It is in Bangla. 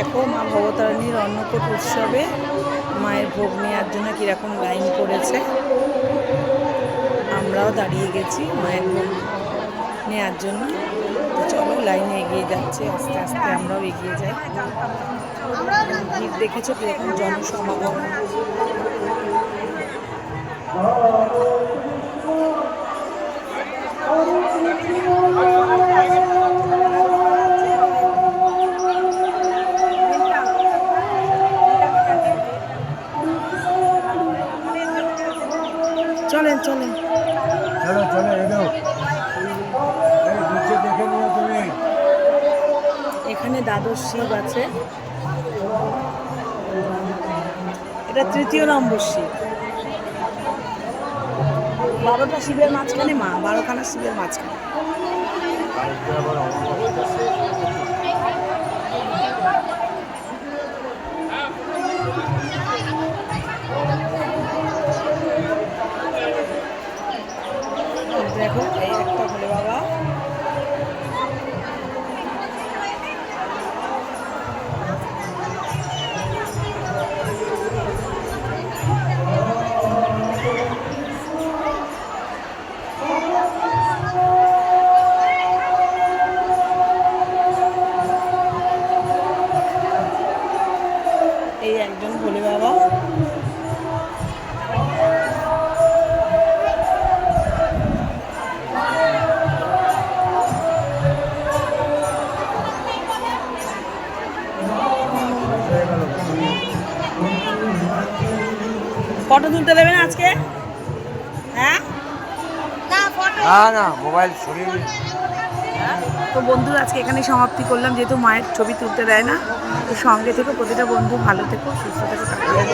দেখো মা ভবতারিণীর অন্নকূট উৎসবে মায়ের ভোগ নেওয়ার জন্য কীরকম লাইন পড়েছে। আমরাও দাঁড়িয়ে গেছি মায়ের ভোগ নেওয়ার জন্য। তো চলো লাইনে এগিয়ে যাচ্ছে, আস্তে আস্তে আমরাও এগিয়ে যাই। ভিড় দেখেছো কীরকম জনসমাগম। চলেন চলেন চলো চলো এলো নিচে দেখে নিও তুমি। এখানে দ্বাদশ শিব আছে, এটা ৩য় নম্বর শিব। 12টা শিবের মাঝখানে মা, 12খানা শিবের মাঝখানে। দেখো এই একটা ভোলে বাবা, এই একজন ভোলে বাবা। ফটো তুলতে দেবে না আজকে? হ্যাঁ না মোবাইল সরিয়ে। তো বন্ধুরা আজকে এখানেই সমাপ্তি করলাম, যেহেতু মায়ের ছবি তুলতে দেয় না। তো সঙ্গে থেকে প্রতিটা বন্ধু ভালো থেকো, সুস্থ থেকো।